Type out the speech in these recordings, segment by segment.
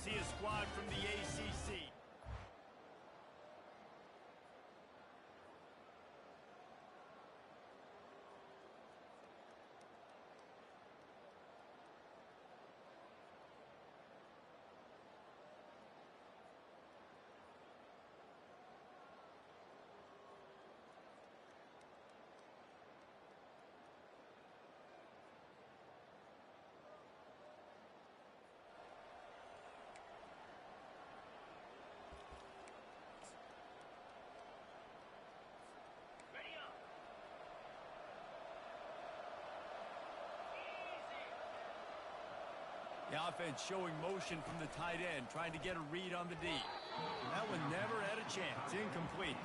see a squad from the ACC. The offense showing motion from the tight end, trying to get a read on the D. That one never had a chance. Incomplete.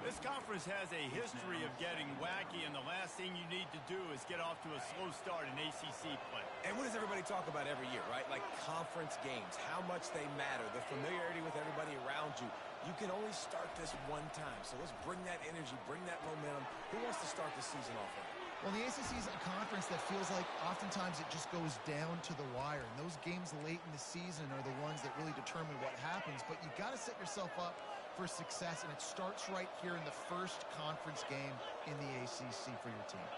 This conference has a history of getting wacky, and the last thing you need to do is get off to a slow start in ACC play. And what does everybody talk about every year, right? Like conference games, how much they matter, the familiarity with everybody around you. You can only start this one time, so let's bring that energy, bring that momentum. Who wants to start the season off with it? Well, the ACC is a conference that feels like oftentimes it just goes down to the wire. And those games late in the season are the ones that really determine what happens. But you got to set yourself up for success, and it starts right here in the first conference game in the ACC for your team.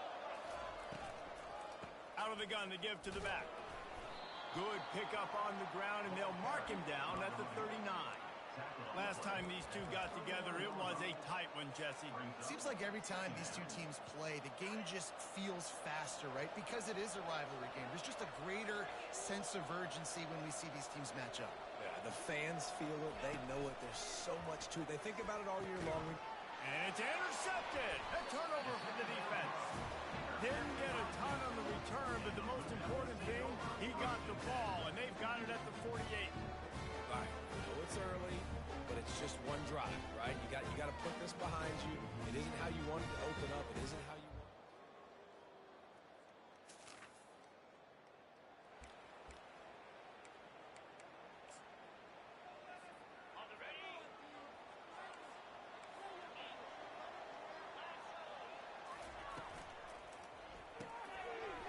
Out of the gun to give to the back. Good pickup on the ground, and they'll mark him down at the 39. Last time these two got together, it was a tight one, Jesse. Seems like every time these two teams play, the game just feels faster, right? Because it is a rivalry game. There's just a greater sense of urgency when we see these teams match up. Yeah, the fans feel it. They know it. There's so much to it. They think about it all year long. And it's intercepted. A turnover for the defense. Didn't get a ton on the return, but the most important thing, he got the ball, and they've got it at the 48. All right, I know it's early, but it's just one drive, right? You got to put this behind you. It isn't how you wanted to open up. It isn't how you want.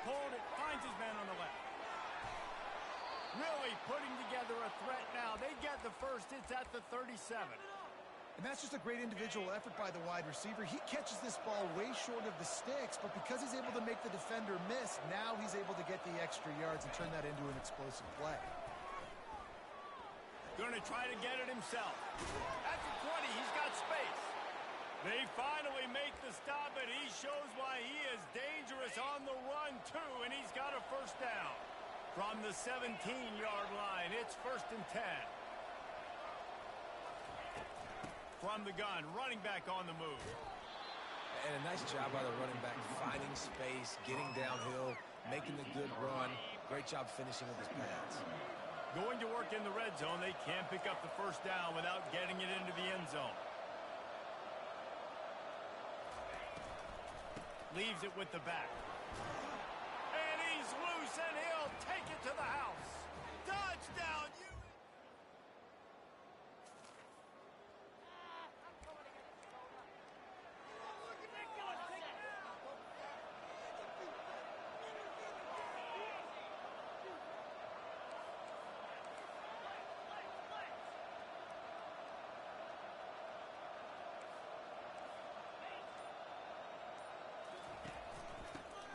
Hold it, finds his man on the left. Really putting together a threat now. They get the first. It's at the 37. And that's just a great individual effort by the wide receiver. He catches this ball way short of the sticks, but because he's able to make the defender miss, now he's able to get the extra yards and turn that into an explosive play. Going to try to get it himself. At the 20, he's got space. They finally make the stop, and he shows why he is dangerous on the run, too, and he's got a first down. From the 17-yard line, it's 1st and 10. From the gun, running back on the move. And a nice job by the running back, finding space, getting downhill, making the good run. Great job finishing with his pads. Going to work in the red zone, they can't pick up the first down without getting it into the end zone. Leaves it with the back. And he's loose, and he'll take it to the house. Touchdown, you.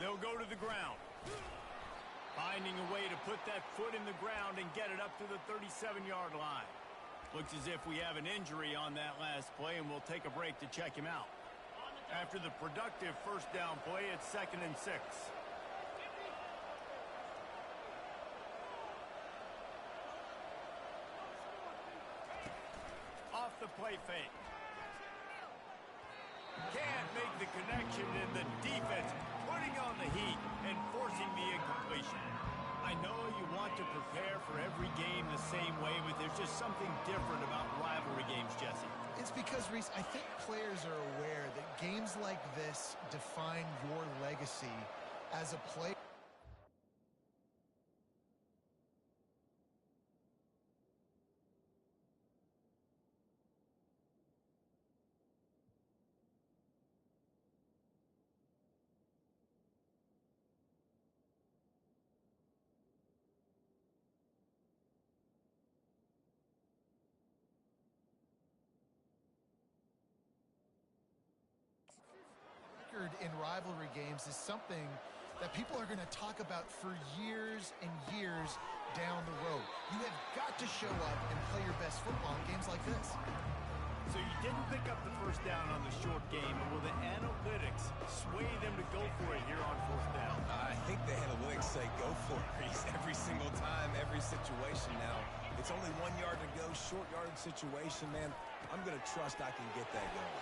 They'll go to the ground. Finding a way to put that foot in the ground and get it up to the 37-yard line. Looks as if we have an injury on that last play, and we'll take a break to check him out. After the productive first down play, it's 2nd and 6. Off the play fake. Can't make the connection, and the defense putting on the heat and forcing the incompletion. I know you want to prepare for every game the same way, but there's just something different about rivalry games, Jesse. It's because, Reese, I think players are aware that games like this define your legacy as a player. record in rivalry games is something that people are going to talk about for years and years down the road. You have got to show up and play your best football in games like this. So you didn't pick up the first down on the short game, but will the analytics sway them to go for it here on fourth down? I think the analytics say go for it, Reese, every single time, every situation now. It's only 1 yard to go, short yard situation, man. I'm going to trust I can get that going.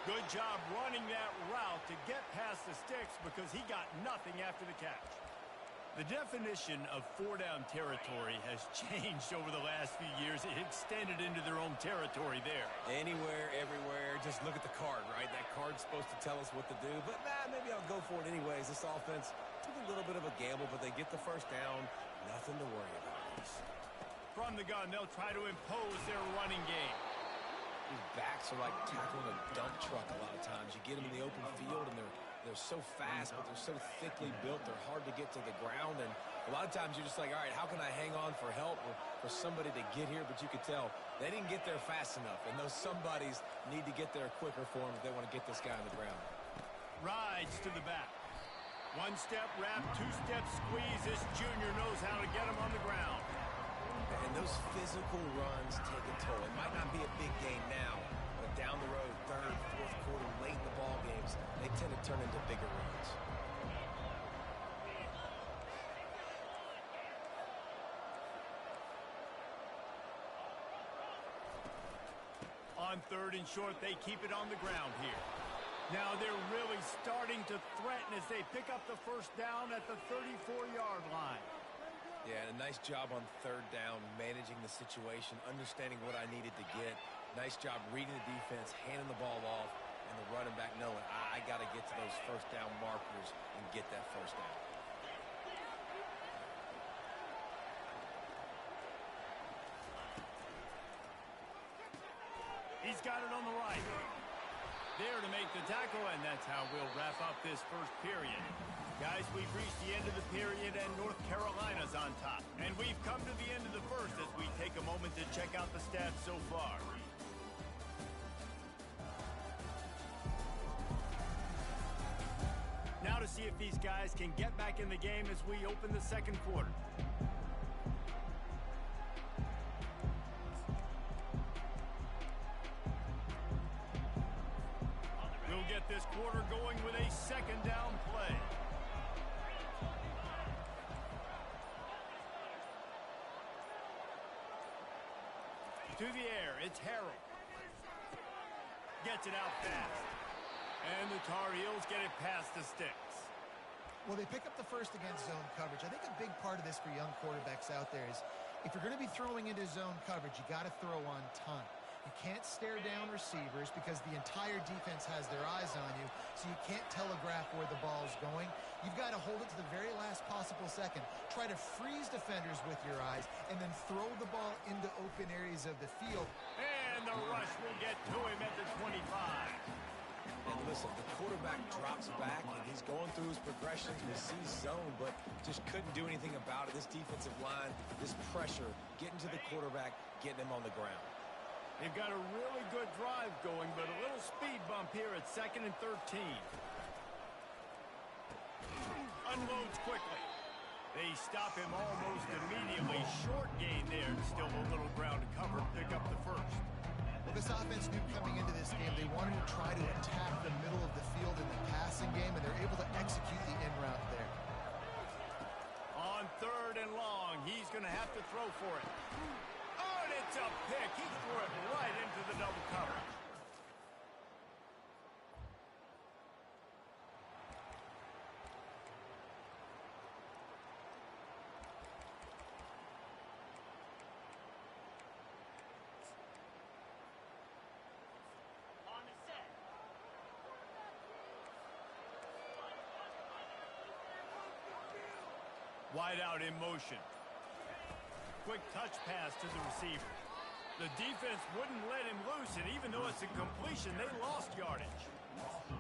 Good job running that route to get past the sticks because he got nothing after the catch. The definition of four-down territory has changed over the last few years. It extended into their own territory there. Anywhere, everywhere, just look at the card, right? That card's supposed to tell us what to do, but maybe I'll go for it anyways. This offense took a little bit of a gamble, but they get the first down. Nothing to worry about. From the gun, they'll try to impose their running game. These backs are like tackling a dump truck a lot of times. You get them in the open field, and they're so fast, but they're so thickly built, they're hard to get to the ground. And a lot of times you're just like, all right, how can I hang on for help or for somebody to get here? But you could tell they didn't get there fast enough, and those somebodies need to get there quicker for them if they want to get this guy on the ground. Rides to the back. One step wrap, two step squeeze. This junior knows how to get him on the ground. And those physical runs take a toll. It might not be a big gain now, but down the road, third, fourth quarter, late in the ball games, they tend to turn into bigger runs. On third and short, they keep it on the ground here. Now they're really starting to threaten as they pick up the first down at the 34-yard line. Yeah, and a nice job on third down, managing the situation, understanding what I needed to get. Nice job reading the defense, handing the ball off, and the running back knowing I got to get to those first down markers and get that first down. He's got it on the right. There to make the tackle, and that's how we'll wrap up this first period. Guys, we've reached the end of the period, and North Carolina's on top. And we've come to the end of the first as we take a moment to check out the stats so far. Now to see if these guys can get back in the game as we open the second quarter. We'll get this quarter going with a second down play. To the air, it's Harrell. Gets it out fast. And the Tar Heels get it past the sticks. Well, they pick up the first against zone coverage. I think a big part of this for young quarterbacks out there is if you're going to be throwing into zone coverage, you got to throw on time. You can't stare down receivers because the entire defense has their eyes on you, so you can't telegraph where the ball's going. You've got to hold it to the very last possible second. Try to freeze defenders with your eyes, and then throw the ball into open areas of the field. And the rush will get to him at the 25. And listen, the quarterback drops back, and he's going through his progressions. We see zone, but just couldn't do anything about it. This defensive line, this pressure, getting to the quarterback, getting him on the ground. They've got a really good drive going, but a little speed bump here at 2nd and 13. Unloads quickly. They stop him almost immediately. Short gain there. Still a little ground to cover. Pick up the first. Well, this offense knew coming into this game they wanted to try to attack the middle of the field in the passing game, and they're able to execute the in route there. On third and long, he's going to have to throw for it. Oh, and it's a pick. He threw it right into the double coverage. Wide out in motion. Quick touch pass to the receiver. The defense wouldn't let him loose, and even though it's a completion, they lost yardage.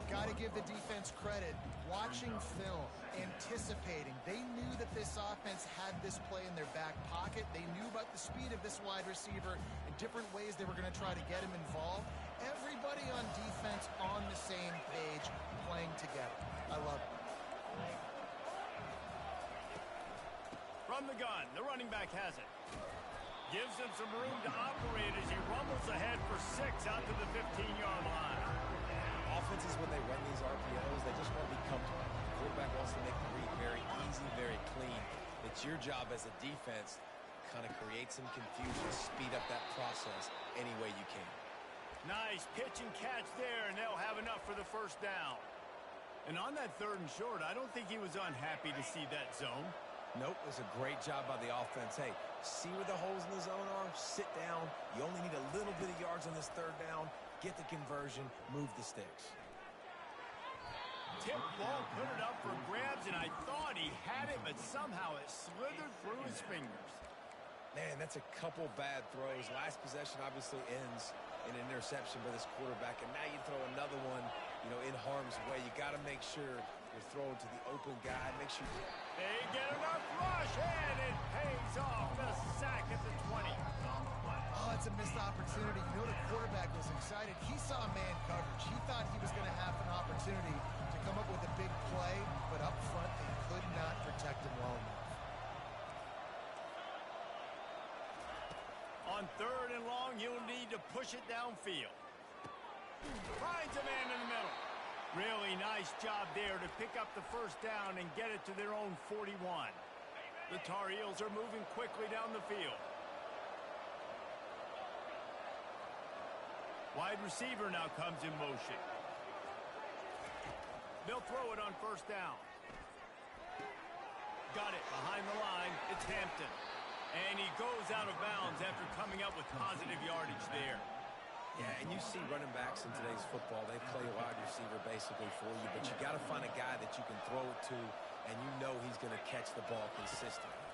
Got to give the defense credit. Watching film, anticipating. They knew that this offense had this play in their back pocket. They knew about the speed of this wide receiver and different ways they were going to try to get him involved. Everybody on defense on the same page, playing together. I love it. From the gun, the running back has it. Gives him some room to operate as he rumbles ahead for 6 out to the 15-yard line. Offenses, when they run these RPOs, they just want to be comfortable. The quarterback wants to make the read very easy, very clean. It's your job as a defense to kind of create some confusion, speed up that process any way you can. Nice pitch and catch there, and they'll have enough for the first down. And on that 3rd and short, I don't think he was unhappy to see that zone. Nope, it was a great job by the offense. Hey, see where the holes in the zone are? Sit down. You only need a little bit of yards on this 3rd down. Get the conversion, move the sticks. Tip ball, put it up for grabs, and I thought he had it, but somehow it slithered through his fingers. Man, that's a couple bad throws. Last possession obviously ends in an interception by this quarterback, and now you throw another one, in harm's way. You got to make sure you're throwing to the open guy. Make sure they get enough rush, and it pays off. The sack at the 20. Oh, it's a missed opportunity. The quarterback was excited. He saw man coverage. He thought he was going to have an opportunity to come up with a big play, but up front, they could not protect him well enough. On 3rd and long, you'll need to push it downfield. Finds a man in the middle. Really nice job there to pick up the first down and get it to their own 41. The Tar Heels are moving quickly down the field. Wide receiver now comes in motion. They'll throw it on 1st down. Got it behind the line. It's Hampton. And he goes out of bounds after coming up with positive yardage there. Yeah, and you see running backs in today's football, they play wide receiver basically for you, but you got to find a guy that you can throw it to, and you know he's going to catch the ball consistently.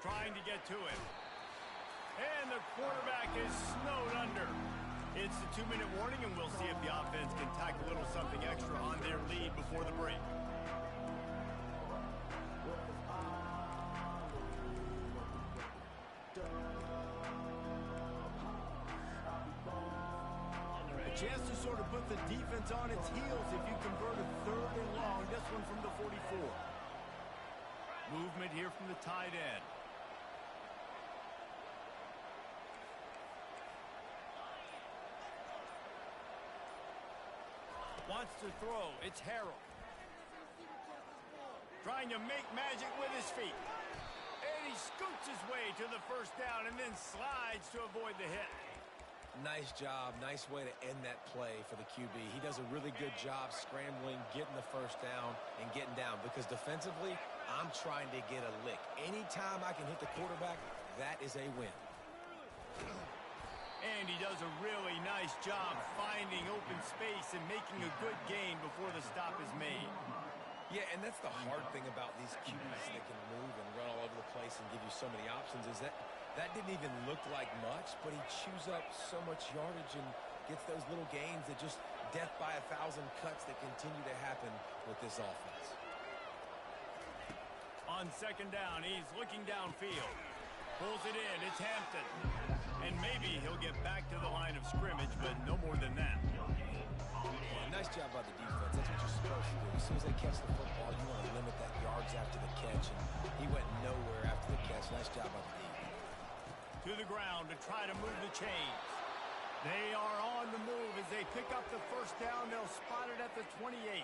Trying to get to him. And the quarterback is snowed under. It's the 2-minute warning, and we'll see if the offense can tack a little something extra on their lead before the break. Chance to sort of put the defense on its heels if you convert a 3rd and long. This one from the 44. Movement here from the tight end. Wants to throw. It's Harrell. Trying to make magic with his feet. And he scoots his way to the first down and then slides to avoid the hit. Nice job. Nice way to end that play for the QB. He does a really good job scrambling, getting the first down, and getting down. Because defensively, I'm trying to get a lick. Anytime I can hit the quarterback, that is a win. And he does a really nice job finding open space and making a good gain before the stop is made. Yeah, and that's the hard thing about these QBs that can move and run all over the place and give you so many options is that didn't even look like much, but he chews up so much yardage and gets those little gains that just death by 1,000 cuts that continue to happen with this offense. On 2nd down, he's looking downfield. Pulls it in. It's Hampton. And maybe he'll get back to the line of scrimmage, but no more than that. Yeah, nice job by the defense. That's what you're supposed to do. As soon as they catch the football, you want to limit that yards after the catch, and he went nowhere after the catch. Nice job by the defense. To the ground to try to move the chains. They are on the move as they pick up the first down. They'll spot it at the 28.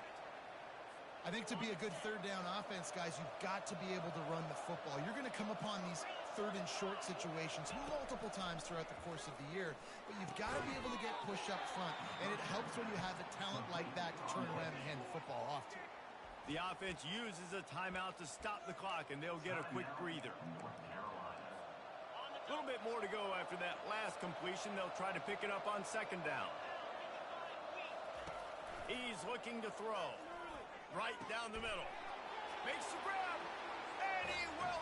I think to be a good 3rd down offense, guys, you've got to be able to run the football. You're going to come upon these 3rd and short situations multiple times throughout the course of the year, but you've got to be able to get push up front, and it helps when you have a talent like that to turn around and hand the football off to. The offense uses a timeout to stop the clock, and they'll get a quick breather. A little bit more to go after that last completion. They'll try to pick it up on 2nd down. He's looking to throw. Right down the middle. Makes the grab. And he will.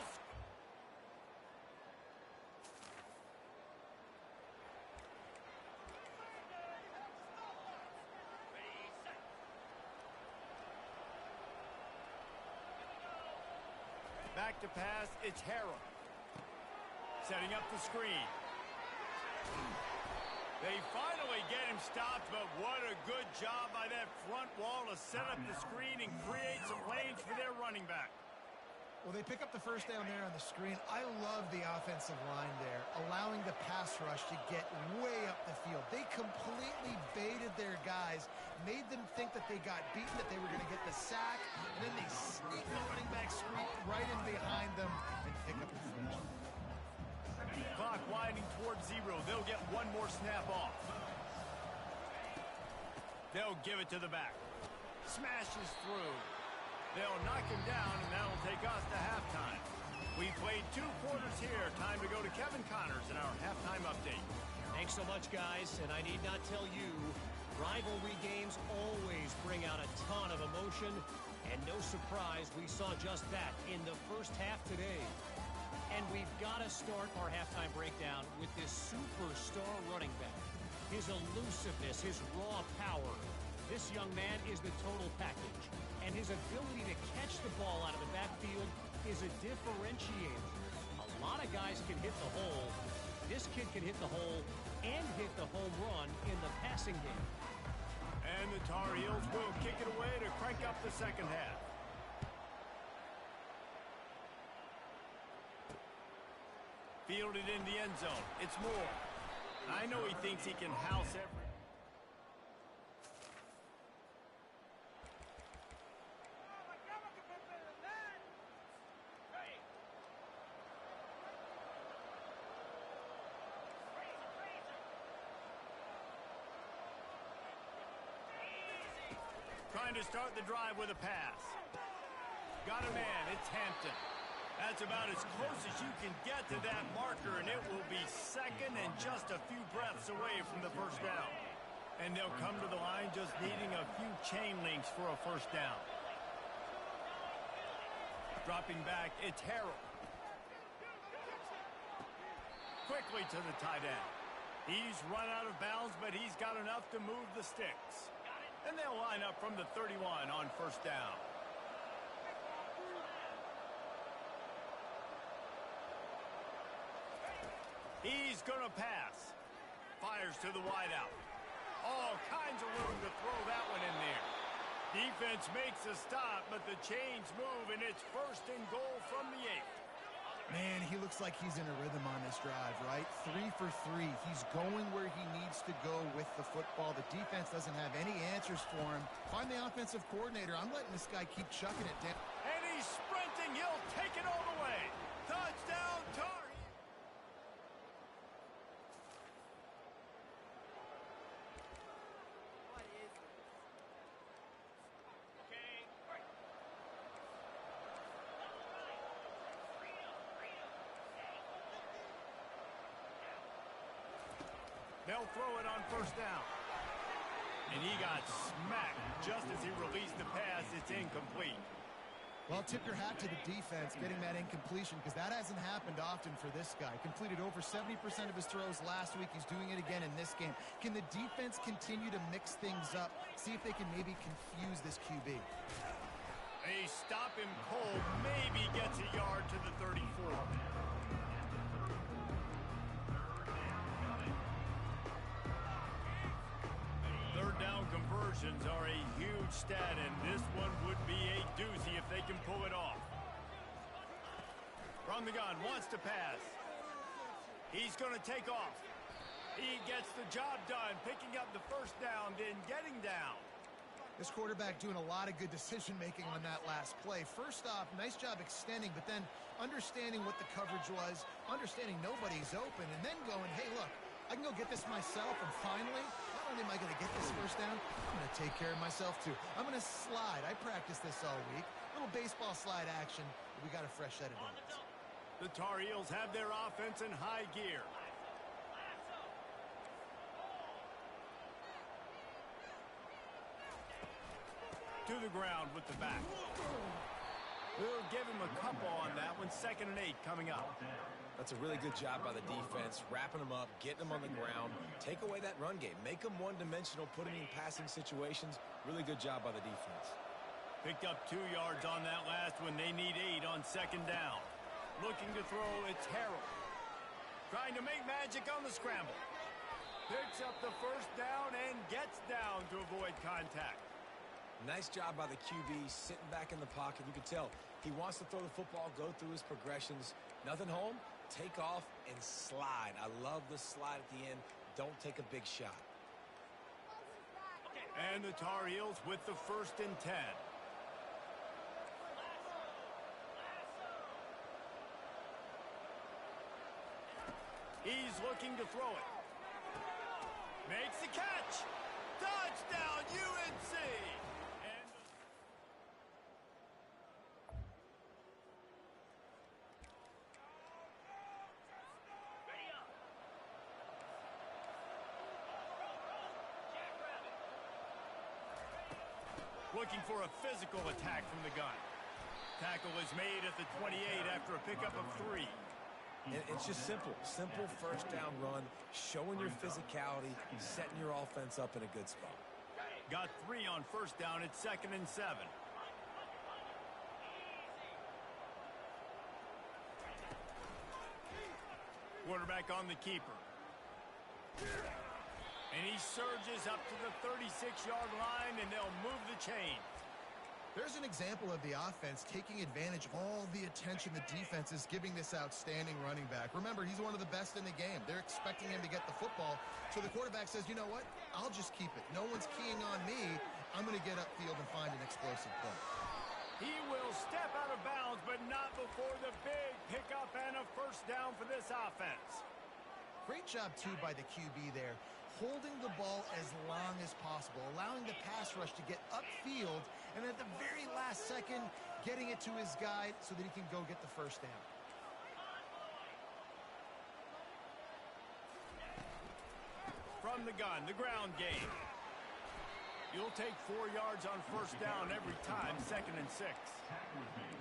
back to pass. It's Harrell. Setting up the screen. They finally get him stopped, but what a good job by that front wall to set up the screen and create some lanes for their running back. Well, they pick up the first down there on the screen. I love the offensive line there, allowing the pass rush to get way up the field. They completely baited their guys, made them think that they got beaten, that they were going to get the sack, and then they sneak the running back screen right in behind them and pick up the first. Clock winding towards 0. They'll get one more snap off. They'll give it to the back. Smashes through. They'll knock him down, and that'll take us to halftime. We played 2 quarters here. Time to go to Kevin Connors in our halftime update. Thanks so much, guys, and I need not tell you, rivalry games always bring out a ton of emotion, and no surprise, we saw just that in the first half today. And we've got to start our halftime breakdown with this superstar running back. His elusiveness, his raw power. This young man is the total package. And his ability to catch the ball out of the backfield is a differentiator. A lot of guys can hit the hole. This kid can hit the hole and hit the home run in the passing game. And the Tar Heels will kick it away to crank up the second half. Fielded in the end zone. It's Moore. I know he thinks he can house every... Trying to start the drive with a pass. Got a man. It's Hampton. That's about as close as you can get to that marker, and it will be second and just a few breaths away from the first down. And they'll come to the line just needing a few chain links for a first down. Dropping back, it's Harrell. Quickly to the tight end. He's run out of bounds, but he's got enough to move the sticks. And they'll line up from the 31 on first down. He's going to pass. Fires to the wideout. All kinds of room to throw that one in there. Defense makes a stop, but the chains move, and it's first and goal from the 8. Man, he looks like he's in a rhythm on this drive, right? 3 for 3. He's going where he needs to go with the football. The defense doesn't have any answers for him. Find the offensive coordinator. I'm letting this guy keep chucking it down. And he's sprinting. He'll take it all the way. Touchdown, Tar. They'll throw it on first down. And he got smacked just as he released the pass. It's incomplete. Well, tip your hat to the defense getting that incompletion, because that hasn't happened often for this guy. Completed over 70% of his throws last week. He's doing it again in this game. Can the defense continue to mix things up? See if they can maybe confuse this QB. They stop him cold. Maybe gets a yard to the 34. Third down conversions are a huge stat, and this one would be a doozy if they can pull it off. From the gun, wants to pass. He's going to take off. He gets the job done, picking up the first down, then getting down. This quarterback doing a lot of good decision-making on that last play. First off, nice job extending, but then understanding what the coverage was, understanding nobody's open, and then going, hey, look, I can go get this myself, and finally, not only am I going to get this first down, I'm going to take care of myself too. I'm going to slide. I practiced this all week. Little baseball slide action. We got a fresh set of downs. The Tar Heels have their offense in high gear. To the ground with the back. We'll give him a couple on that one. 2nd and 8 coming up. That's a really good job by the defense, wrapping them up, getting them on the ground. Take away that run game. Make them one-dimensional, put them in passing situations. Really good job by the defense. Picked up 2 yards on that last one. They need 8 on second down. Looking to throw, it's Harrell. Trying to make magic on the scramble. Picks up the first down and gets down to avoid contact. Nice job by the QB, sitting back in the pocket. You can tell he wants to throw the football, go through his progressions. Nothing home, take off and slide. I love the slide at the end. Don't take a big shot. And the Tar Heels with the 1st and 10. He's looking to throw it. Makes the catch. Touchdown, UNC. And looking for a physical attack from the gun. Tackle is made at the 28 after a pickup of 3. And it's just simple first down run, showing your physicality, setting your offense up in a good spot. Got 3 on first down. It's 2nd and 7. Quarterback on the keeper. And he surges up to the 36-yard line, and they'll move the chain. There's an example of the offense taking advantage of all the attention the defense is giving this outstanding running back. Remember, he's one of the best in the game. They're expecting him to get the football. So the quarterback says, you know what? I'll just keep it. No one's keying on me. I'm going to get upfield and find an explosive play. He will step out of bounds, but not before the big pickup and a first down for this offense. Great job, too, by the QB there, holding the ball as long as possible, allowing the pass rush to get upfield, and at the very last second, getting it to his guy so that he can go get the first down. From the gun, the ground game. You'll take 4 yards on first down every time, 2nd and 6.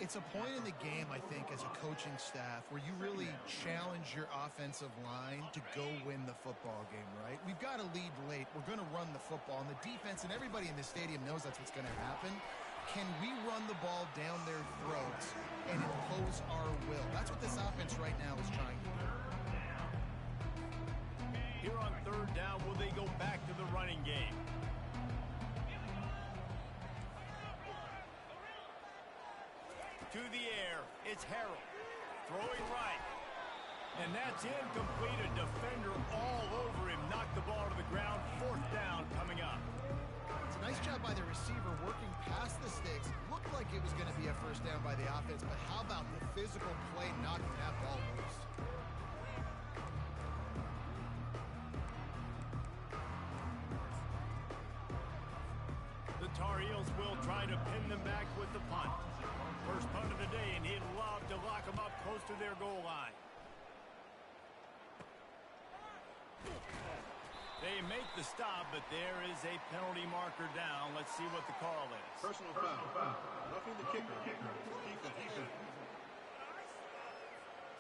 It's a point in the game, I think, as a coaching staff where you really challenge your offensive line to go win the football game, right? We've got to lead late. We're going to run the football, and the defense and everybody in the stadium knows that's what's going to happen. Can we run the ball down their throats and impose our will? That's what this offense right now is trying to do. Here on third down, will they go back to the running game? To the air, it's Harrell. Throwing right. And that's incomplete. A defender all over him. Knocked the ball to the ground. 4th down coming up. It's a nice job by the receiver working past the sticks. Looked like it was going to be a first down by the offense, but how about the physical play knocking that ball loose? The Tar Heels will try to pin them back with the punt. First punt of the day, and he'd love to lock them up close to their goal line. They make the stop, but there is a penalty marker down. Let's see what the call is. Personal foul. Roughing the kicker. Defense.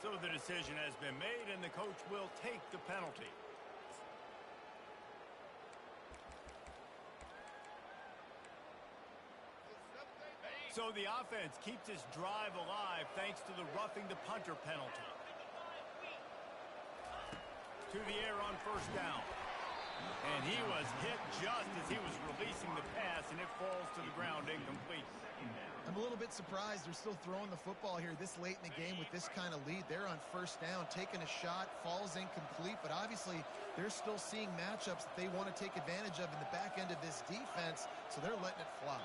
So the decision has been made, and the coach will take the penalty. So the offense keeps its drive alive thanks to the roughing the punter penalty. To the air on first down. And he was hit just as he was releasing the pass, and it falls to the ground incomplete. I'm a little bit surprised they're still throwing the football here this late in the game with this kind of lead. They're on first down, taking a shot, falls incomplete, but obviously they're still seeing matchups that they want to take advantage of in the back end of this defense, so they're letting it fly.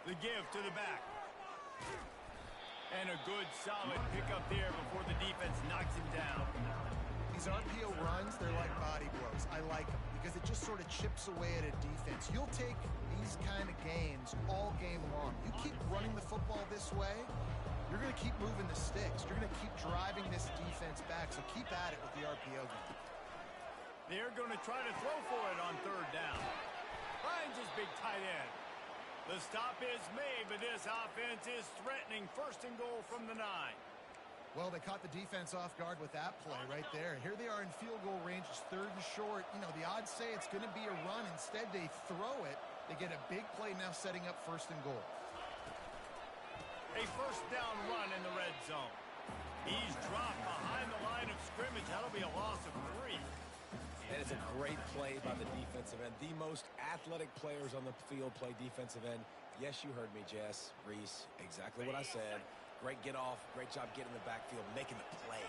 The give to the back. And a good, solid pickup there before the defense knocks him down. These RPO runs, they're like body blows. I like them because it just sort of chips away at a defense. You'll take these kind of games all game long. You keep running the football this way, you're going to keep moving the sticks. You're going to keep driving this defense back, so keep at it with the RPO game. They're going to try to throw for it on third down. Finds his big tight end. The stop is made, but this offense is threatening 1st and goal from the 9. Well, they caught the defense off guard with that play right there. Here they are in field goal range. It's 3rd and short. You know, the odds say it's going to be a run. Instead, they throw it. They get a big play now setting up 1st and goal. A 1st down run in the red zone. He's dropped behind the line of scrimmage. That'll be a loss of 3. And it's a great play by the defensive end. The most athletic players on the field play defensive end. Yes, you heard me, Jess, Reese. Exactly what I said. Great get off. Great job getting in the backfield, making the play.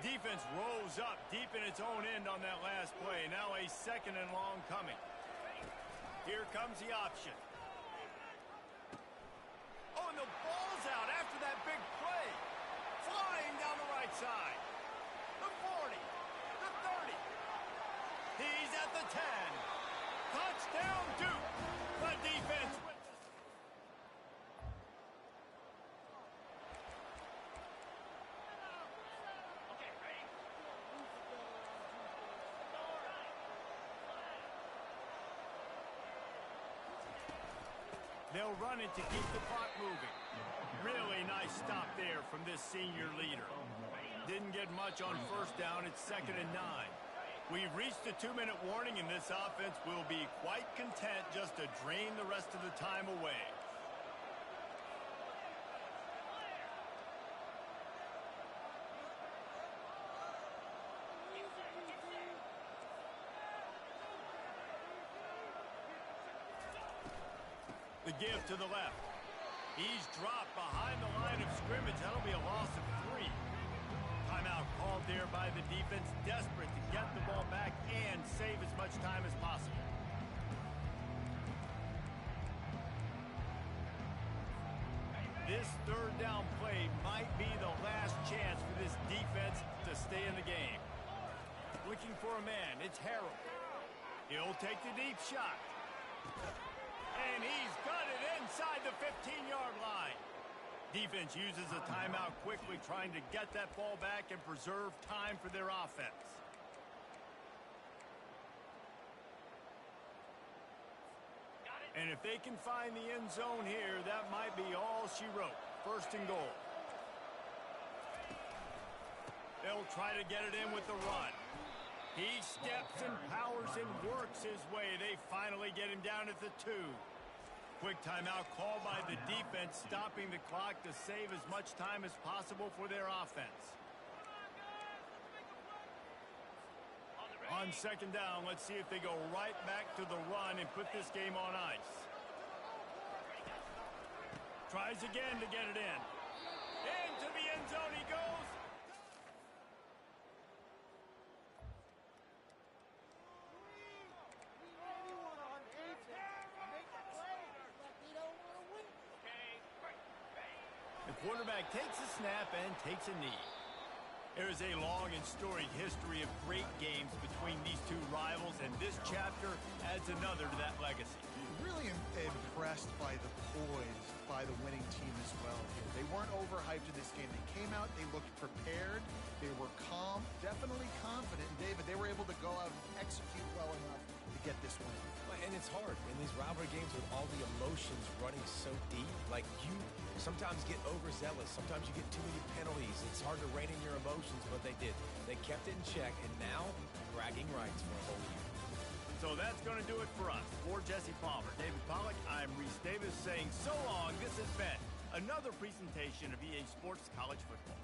Defense rolls up deep in its own end on that last play. Now a 2nd and long coming. Here comes the option. Oh, and the ball's out after that big play. Flying down the right side. The 40. The 30. He's at the 10. Touchdown, Duke. The defense wins. They'll run it to keep the clock moving. Really nice stop there from this senior leader. Didn't get much on 1st down. It's 2nd and 9. We've reached the 2-minute warning, and this offense will be quite content just to drain the rest of the time away. The give to the left. He's dropped behind the line of scrimmage. That'll be a loss of 3. Timeout called there by the defense, desperate to get the ball back and save as much time as possible. This 3rd down play might be the last chance for this defense to stay in the game. Looking for a man. It's Harold. He'll take the deep shot. And he's got it inside the 15-yard line. Defense uses a timeout quickly, trying to get that ball back and preserve time for their offense. And if they can find the end zone here, that might be all she wrote. 1st and goal. They'll try to get it in with the run. He steps and powers and works his way. They finally get him down at the 2. Quick timeout called by the defense, stopping the clock to save as much time as possible for their offense. On 2nd down, let's see if they go right back to the run and put this game on ice. Tries again to get it in. Into the end zone he goes. The quarterback takes a snap and takes a knee. There is a long and storied history of great games between these two rivals, and this chapter adds another to that legacy. Really impressed by the poise by the winning team as well here. They weren't overhyped in this game. They came out, they looked prepared, they were calm, definitely confident. And David, they were able to go out and execute well enough to get this win. And it's hard in these rivalry games with all the emotions running so deep. Like, you sometimes get overzealous. Sometimes you get too many penalties. It's hard to rein in your emotions, but they did. They kept it in check, and now bragging rights for a whole year. So that's going to do it for us. For Jesse Palmer, David Pollack, I'm Reese Davis saying so long. This has been another presentation of EA Sports College Football.